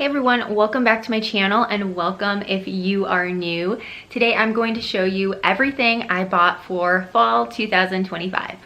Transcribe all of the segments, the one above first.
Hey everyone, welcome back to my channel and welcome if you are new. Today I'm going to show you everything I bought for fall 2025.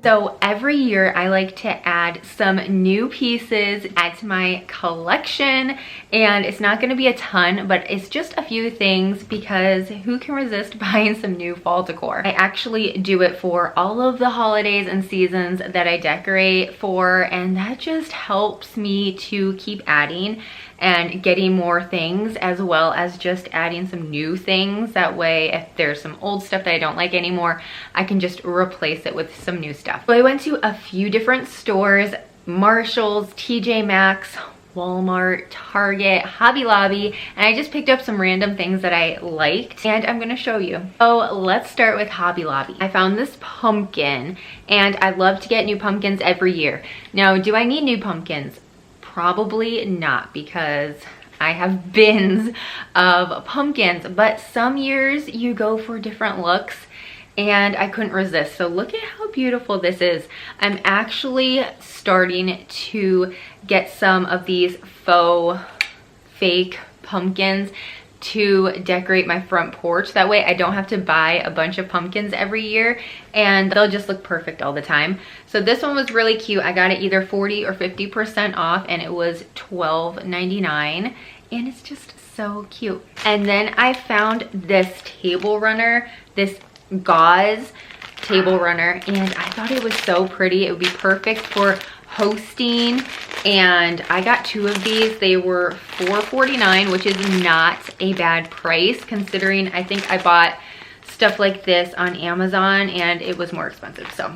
So every year I like to add some new pieces, add to my collection, and it's not gonna be a ton, but it's just a few things because who can resist buying some new fall decor? I actually do it for all of the holidays and seasons that I decorate for, and that just helps me to keep adding and getting more things, as well as just adding some new things. That way, if there's some old stuff that I don't like anymore, I can just replace it with some new stuff. So I went to a few different stores: Marshall's, TJ Maxx, Walmart, Target, Hobby Lobby, and I just picked up some random things that I liked and I'm gonna show you. So let's start with Hobby Lobby. I found this pumpkin and I love to get new pumpkins every year. Now, do I need new pumpkins? Probably not, because I have bins of pumpkins, but some years you go for different looks and I couldn't resist. So look at how beautiful this is. I'm actually starting to get some of these faux fake pumpkins to decorate my front porch. That way I don't have to buy a bunch of pumpkins every year and they'll just look perfect all the time. So this one was really cute. I got it either 40 or 50% off and it was $12.99 and it's just so cute. And then I found this table runner, this gauze table runner, and I thought it was so pretty. It would be perfect for hosting, and I got two of these. They were $4.49, which is not a bad price considering I think I bought stuff like this on Amazon and it was more expensive. So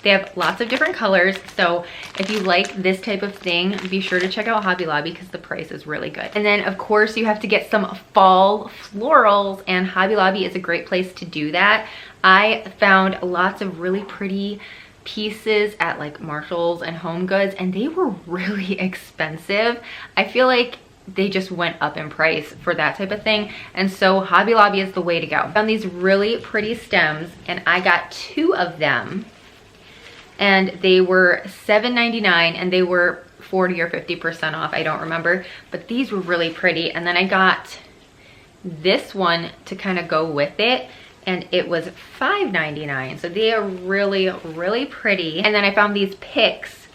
they have lots of different colors, so if you like this type of thing, be sure to check out Hobby Lobby because the price is really good. And then of course you have to get some fall florals, and Hobby Lobby is a great place to do that. I found lots of really pretty pieces at like Marshall's and Home Goods, and they were really expensive. I feel like they just went up in price for that type of thing, and so Hobby Lobby is the way to go. I found these really pretty stems and I got two of them and they were $7.99 and they were 40 or 50% off, I don't remember, but these were really pretty. And then I got this one to kind of go with it and it was $5.99. So they are really, really pretty. And then I found these picks,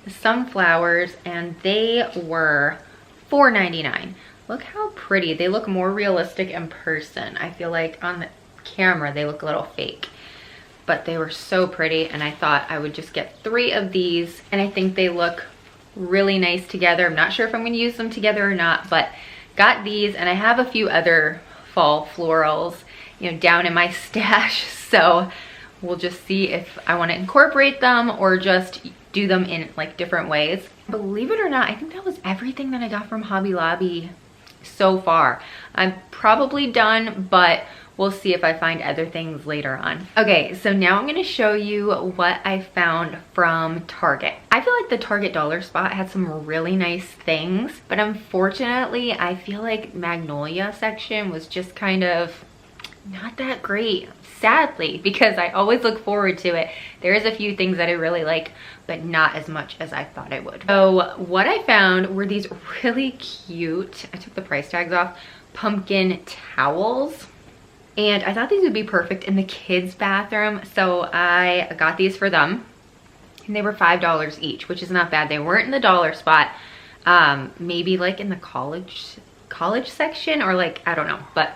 the sunflowers, and they were $4.99. Look how pretty. They look more realistic in person. I feel like on the camera they look a little fake, but they were so pretty and I thought I would just get 3 of these, and I think they look really nice together. I'm not sure if I'm gonna use them together or not, but got these, and I have a few other fall florals, you know, down in my stash, so we'll just see if I want to incorporate them or just do them in like different ways. Believe it or not, I think that was everything that I got from Hobby Lobby so far. I'm probably done, but we'll see if I find other things later on. Okay, so now I'm gonna show you what I found from Target. I feel like the Target dollar spot had some really nice things, but unfortunately, I feel like Magnolia section was just kind of not that great, sadly, because I always look forward to it. There is a few things that I really like, but not as much as I thought I would. So what I found were these really cute, I took the price tags off, pumpkin towels. And I thought these would be perfect in the kids' bathroom, so I got these for them. And they were $5 each, which is not bad. They weren't in the dollar spot, maybe like in the college section, or like, I don't know. But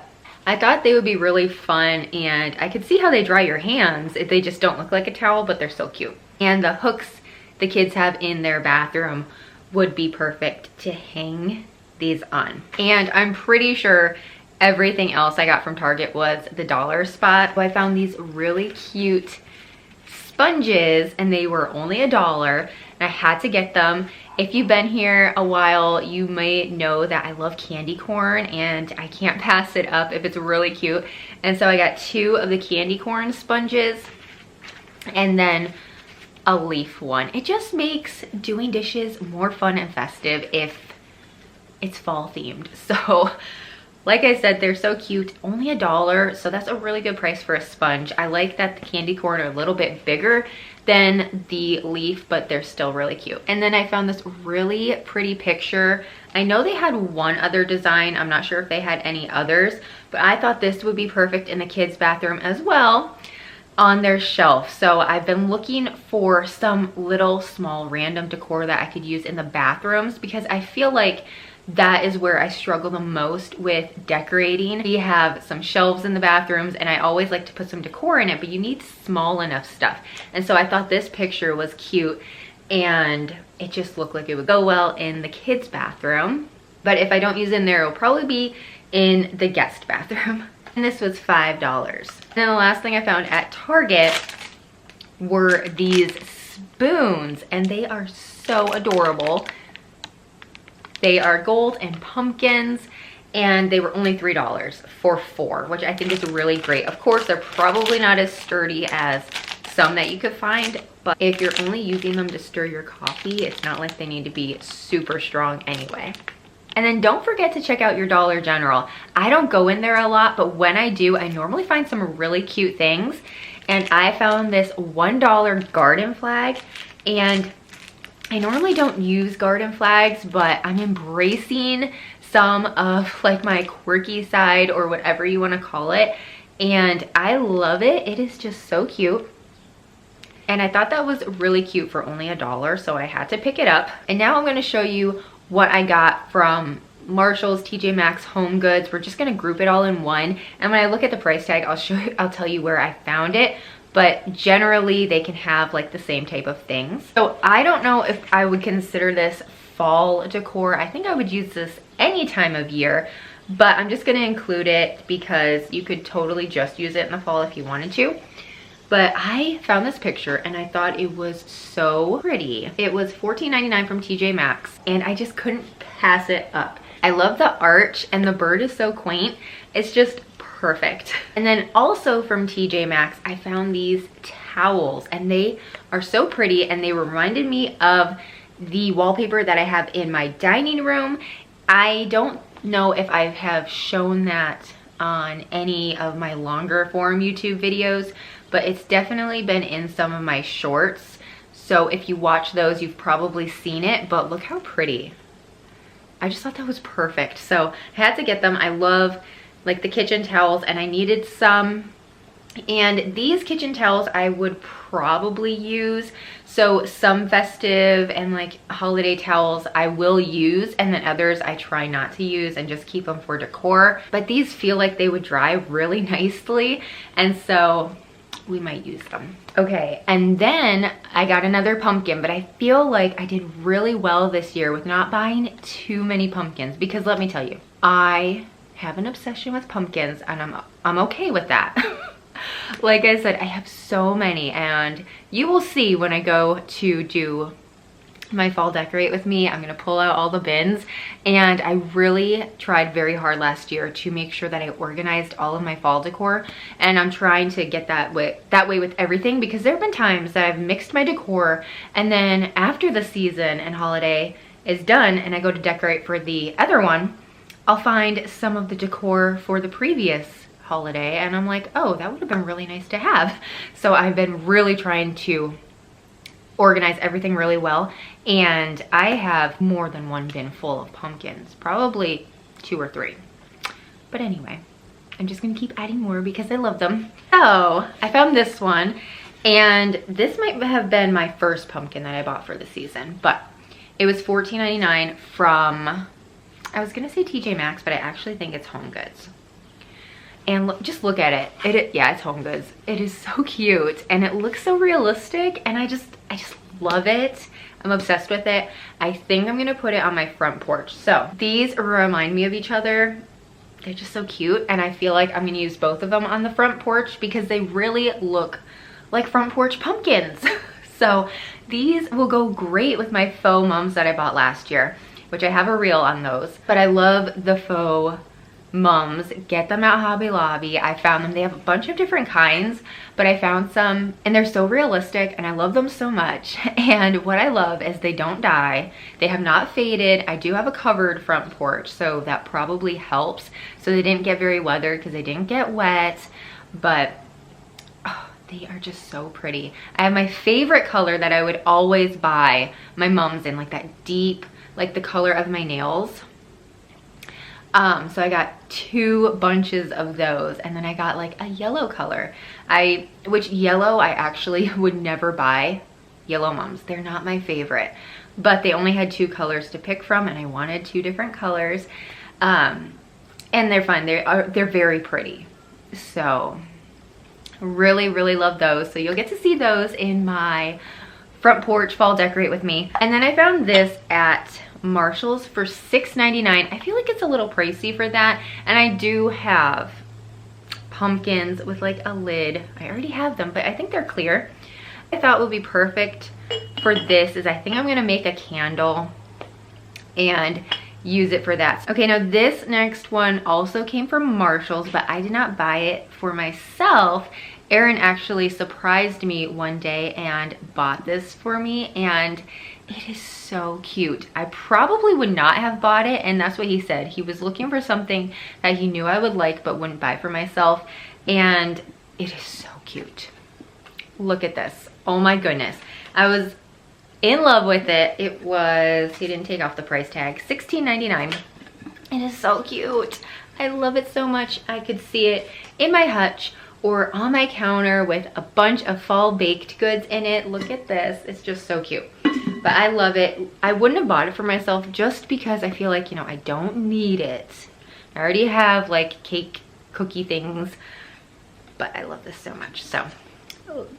I thought they would be really fun, and I could see how they dry your hands if they just don't look like a towel, but they're still cute. And the hooks the kids have in their bathroom would be perfect to hang these on. And I'm pretty sure everything else I got from Target was the dollar spot. So I found these really cute sponges and they were only $1 and I had to get them. If you've been here a while, you may know that I love candy corn and I can't pass it up if it's really cute. And so I got 2 of the candy corn sponges and then a leaf one. It just makes doing dishes more fun and festive if it's fall themed. So like I said, they're so cute, only $1, so that's a really good price for a sponge. I like that the candy corn are a little bit bigger than the leaf, but they're still really cute. And then I found this really pretty picture. I know they had one other design. I'm not sure if they had any others, but I thought this would be perfect in the kids' bathroom as well on their shelf. So I've been looking for some little small random decor that I could use in the bathrooms, because I feel like that is where I struggle the most with decorating. We have some shelves in the bathrooms and I always like to put some decor in it, but you need small enough stuff. And so I thought this picture was cute and it just looked like it would go well in the kids' bathroom. But if I don't use it in there, it'll probably be in the guest bathroom. And this was $5. And then the last thing I found at Target were these spoons, and they are so adorable. They are gold and pumpkins, and they were only $3 for 4, which I think is really great. Of course, they're probably not as sturdy as some that you could find, but if you're only using them to stir your coffee, it's not like they need to be super strong anyway. And then don't forget to check out your Dollar General. I don't go in there a lot, but when I do, I normally find some really cute things. And I found this $1 garden flag, and I normally don't use garden flags, but I'm embracing some of like my quirky side or whatever you want to call it. And I love it. It is just so cute. And I thought that was really cute for only $1, so I had to pick it up. And now I'm going to show you what I got from Marshall's, TJ Maxx, Home Goods. We're just going to group it all in one. And when I look at the price tag, I'll tell you where I found it. But generally they can have like the same type of things. So I don't know if I would consider this fall decor. I think I would use this any time of year, but I'm just gonna include it because you could totally just use it in the fall if you wanted to. But I found this picture and I thought it was so pretty. It was $14.99 from TJ Maxx and I just couldn't pass it up. I love the arch and the bird is so quaint. It's just perfect. And then also from TJ Maxx, I found these towels and they are so pretty and they reminded me of the wallpaper that I have in my dining room. I don't know if I have shown that on any of my longer form YouTube videos, but it's definitely been in some of my shorts. So if you watch those, you've probably seen it, but look how pretty. I just thought that was perfect. So I had to get them. I love like the kitchen towels and I needed some, and these kitchen towels I would probably use. So some festive and like holiday towels I will use, and then others I try not to use and just keep them for decor. But these feel like they would dry really nicely, and so we might use them. Okay, and then I got another pumpkin, but I feel like I did really well this year with not buying too many pumpkins, because let me tell you, I have an obsession with pumpkins and I'm okay with that. Like I said, I have so many, and you will see when I go to do my fall decorate with me, I'm gonna pull out all the bins. And I really tried very hard last year to make sure that I organized all of my fall decor, and I'm trying to get that way with everything, because there have been times that I've mixed my decor and then after the season and holiday is done and I go to decorate for the other one, I'll find some of the decor for the previous holiday and I'm like, oh, that would have been really nice to have. So I've been really trying to organize everything really well, and I have more than one bin full of pumpkins, probably 2 or 3. But anyway, I'm just gonna keep adding more because I love them. So I found this one, and this might have been my first pumpkin that I bought for the season, but it was $14.99 from, I was gonna say TJ Maxx, but I actually think it's Home Goods. And look, just look at it. Yeah, it's Home Goods. It is so cute and it looks so realistic, and I just love it. I'm obsessed with it. I think I'm gonna put it on my front porch. So these remind me of each other. They're just so cute, and I feel like I'm gonna use both of them on the front porch because they really look like front porch pumpkins. So these will go great with my faux mums that I bought last year, which I have a reel on those. But I love the faux mums. Get them at Hobby Lobby. I found them. They have a bunch of different kinds, but I found some and they're so realistic and I love them so much. And what I love is they don't die. They have not faded. I do have a covered front porch, so that probably helps. So they didn't get very weathered because they didn't get wet, but oh, They are just so pretty. I have my favorite color that I would always buy my mom's in, like that deep, like the color of my nails. So I got 2 bunches of those, and then I got like a yellow color. Which yellow I actually would never buy. Yellow Mums, they're not my favorite, but they only had 2 colors to pick from, and I wanted 2 different colors. And they're fun. They're very pretty. So really, really love those. So you'll get to see those in my front porch fall decorate with me. And then I found this at Marshall's for $6.99. I feel like it's a little pricey for that, and I do have pumpkins with like a lid. I already have them, but I think they're clear. I thought would be perfect for this is I think I'm gonna make a candle and use it for that. Okay, now this next one also came from Marshall's, but I did not buy it for myself. Aaron actually surprised me one day and bought this for me, and it is so cute. I probably would not have bought it, and that's what he said. He was looking for something that he knew I would like but wouldn't buy for myself, and it is so cute. Look at this. Oh my goodness. I was in love with it. It was, he didn't take off the price tag, $16.99. It is so cute. I love it so much. I could see it in my hutch or on my counter with a bunch of fall baked goods in it. Look at this. It's just so cute. But I love it. I wouldn't have bought it for myself just because I feel like, you know, I don't need it. I already have like cake, cookie things, but I love this so much. So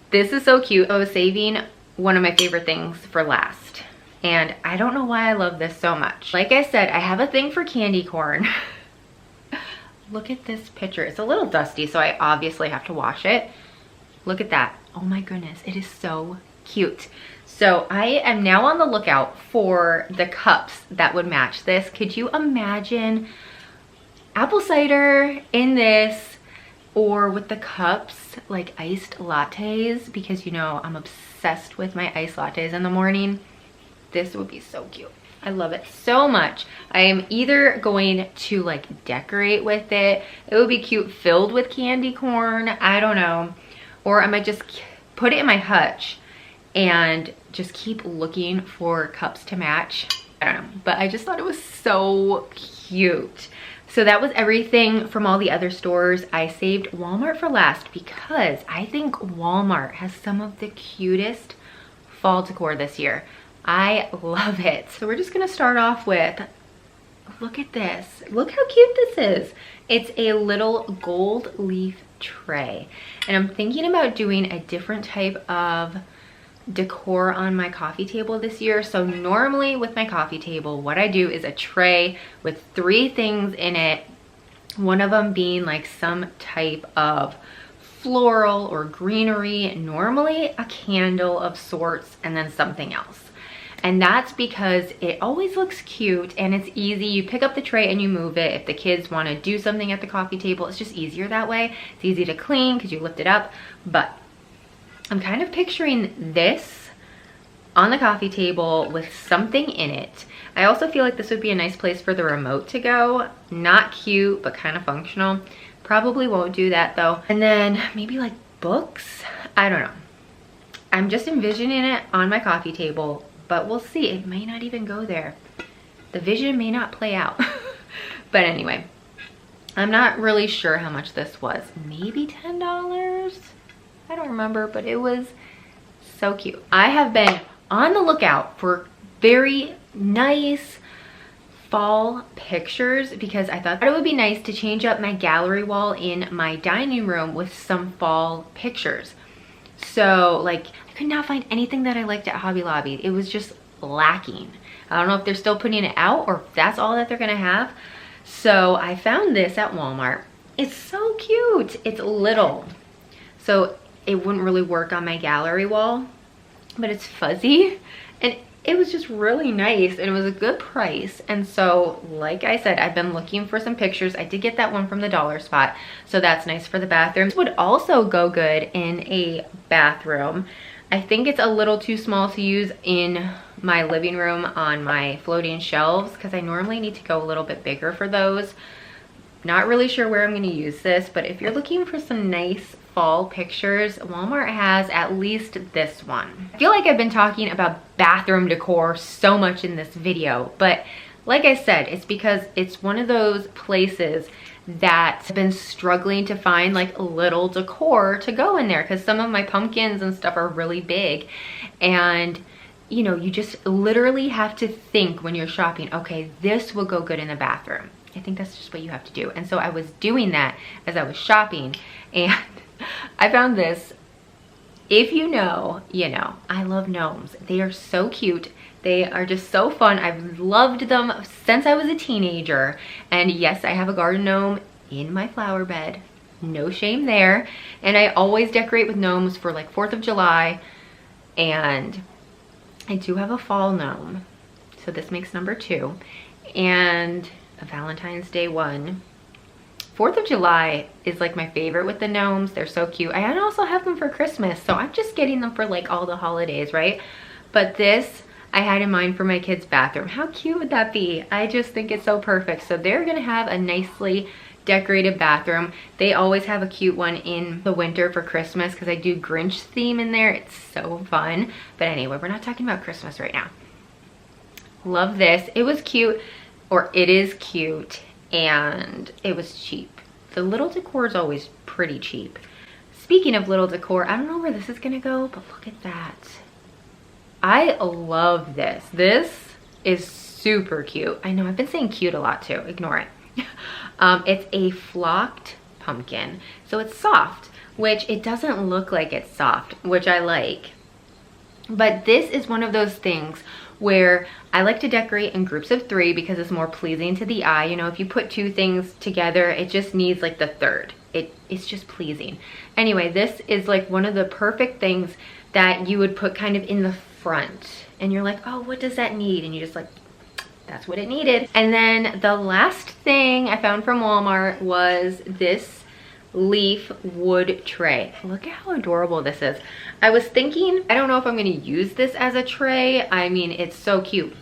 this is so cute. I was saving one of my favorite things for last, and I don't know why I love this so much. Like I said, I have a thing for candy corn. Look at this picture. It's a little dusty, so I obviously have to wash it. Look at that. Oh my goodness, it is so cute. So I am now on the lookout for the cups that would match this. Could you imagine apple cider in this, or with the cups, like iced lattes? Because you know, I'm obsessed with my iced lattes in the morning. This would be so cute. I love it so much. I am either going to like decorate with it. It would be cute filled with candy corn. I don't know. Or I might just put it in my hutch and just keep looking for cups to match. I don't know, but I just thought it was so cute. So that was everything from all the other stores. I saved Walmart for last because I think Walmart has some of the cutest fall decor this year. I love it. So we're just gonna start off with, look at this. Look how cute this is. It's a little gold leaf tray. And I'm thinking about doing a different type of decor on my coffee table this year. So normally with my coffee table, what I do is a tray with 3 things in it. One of them being like some type of floral or greenery, normally a candle of sorts, and then something else. And that's because it always looks cute and it's easy. You pick up the tray and you move it. If the kids want to do something at the coffee table, it's just easier that way. It's easy to clean because you lift it up. But I'm kind of picturing this on the coffee table with something in it. I also feel like this would be a nice place for the remote to go. Not cute, but kind of functional. Probably won't do that though. And then maybe like books? I don't know. I'm just envisioning it on my coffee table, but we'll see. It may not even go there. The vision may not play out. But anyway, I'm not really sure how much this was. Maybe $10? I don't remember, but it was so cute. I have been on the lookout for very nice fall pictures because I thought it would be nice to change up my gallery wall in my dining room with some fall pictures. So like, I could not find anything that I liked at Hobby Lobby. It was just lacking. I don't know if they're still putting it out or if that's all that they're gonna have. So I found this at Walmart. It's so cute. It's little, so it wouldn't really work on my gallery wall, but it's fuzzy and it was just really nice and it was a good price. And so like I said, I've been looking for some pictures. I did get that one from the dollar spot, so that's nice for the bathroom. This would also go good in a bathroom. I think it's a little too small to use in my living room on my floating shelves because I normally need to go a little bit bigger for those. Not really sure where I'm going to use this, but if you're looking for some nice fall pictures, Walmart has at least this one. I feel like I've been talking about bathroom decor so much in this video, but like I said, it's because it's one of those places that I've been struggling to find like little decor to go in there, because some of my pumpkins and stuff are really big, and you know, you just literally have to think when you're shopping, okay, this will go good in the bathroom. I think that's just what you have to do. And so I was doing that as I was shopping, and I found this. If you know, you know, I love gnomes. They are so cute. They are just so fun. I've loved them since I was a teenager. And yes, I have a garden gnome in my flower bed. No shame there. And I always decorate with gnomes for like 4th of July. And I do have a fall gnome. So this makes number 2. And a Valentine's Day one. 4th of July is like my favorite with the gnomes. They're so cute. I also have them for Christmas, so I'm just getting them for like all the holidays, right? But this I had in mind for my kids' bathroom. How cute would that be? I just think it's so perfect. So they're gonna have a nicely decorated bathroom. They always have a cute one in the winter for Christmas because I do Grinch theme in there. It's so fun. But anyway, we're not talking about Christmas right now. Love this. It was cute, or it is cute, and it was cheap. The little decor is always pretty cheap. Speaking of little decor, I don't know where this is gonna go, but look at that. I love this. This is super cute. I know I've been saying cute a lot too, ignore it. It's a flocked pumpkin. So it's soft, which it doesn't look like it's soft, which I like. But this is one of those things where I like to decorate in groups of 3 because it's more pleasing to the eye. You know, if you put 2 things together, it just needs like the third. It's just pleasing. Anyway, this is like one of the perfect things that you would put kind of in the front. And you're like, oh, what does that need? And you just like, that's what it needed. And then the last thing I found from Walmart was this leaf wood tray. Look at how adorable this is. I was thinking, I don't know if I'm gonna use this as a tray. I mean, it's so cute,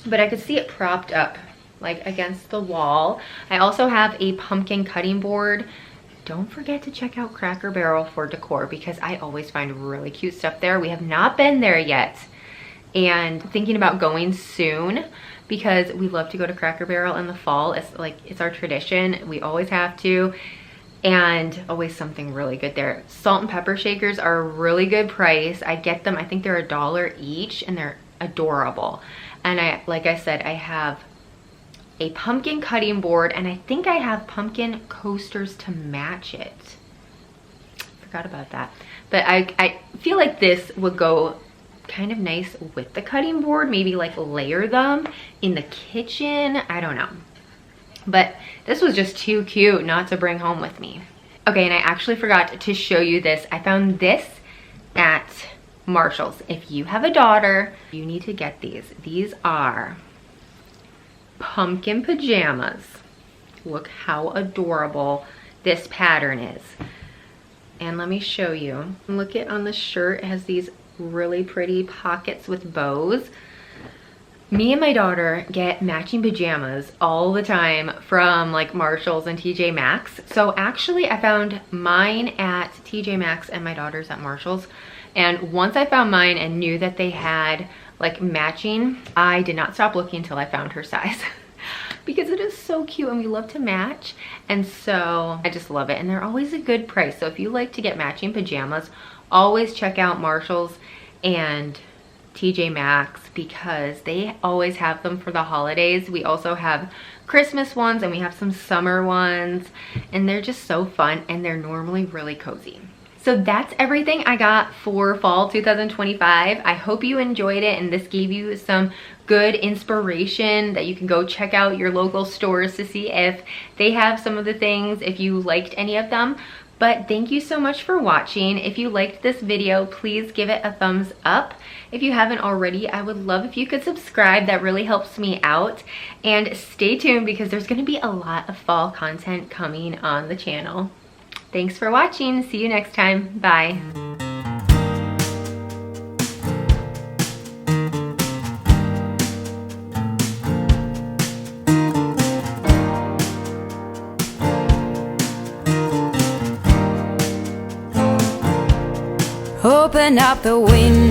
but I could see it propped up like against the wall. I also have a pumpkin cutting board. Don't forget to check out Cracker Barrel for decor because I always find really cute stuff there. We have not been there yet, and thinking about going soon because we love to go to Cracker Barrel in the fall. It's like, it's our tradition. We always have to. And always something really good there. Salt and pepper shakers are a really good price. I get them, I think they're $1 each, and they're adorable. And like I said, I have a pumpkin cutting board, and I think I have pumpkin coasters to match it. Forgot about that. But I feel like this would go kind of nice with the cutting board. Maybe like layer them in the kitchen. I don't know. But this was just too cute not to bring home with me. Okay, and I actually forgot to show you this. I found this at Marshall's. If you have a daughter, you need to get these. These are pumpkin pajamas. Look how adorable this pattern is. And let me show you. Look at on the shirt, it has these really pretty pockets with bows. Me and my daughter get matching pajamas all the time from like Marshall's and TJ Maxx. So actually I found mine at TJ Maxx and my daughter's at Marshall's. And once I found mine and knew that they had like matching, I did not stop looking until I found her size. Because it is so cute and we love to match. And so I just love it. And they're always a good price. So if you like to get matching pajamas, always check out Marshall's and TJ Maxx because they always have them for the holidays. We also have Christmas ones and we have some summer ones, and they're just so fun and they're normally really cozy. So that's everything I got for fall 2025. I hope you enjoyed it and this gave you some good inspiration that you can go check out your local stores to see if they have some of the things, if you liked any of them. But thank you so much for watching. If you liked this video, please give it a thumbs up. If you haven't already, I would love if you could subscribe. That really helps me out. And stay tuned because there's gonna be a lot of fall content coming on the channel. Thanks for watching. See you next time. Bye. open up the window.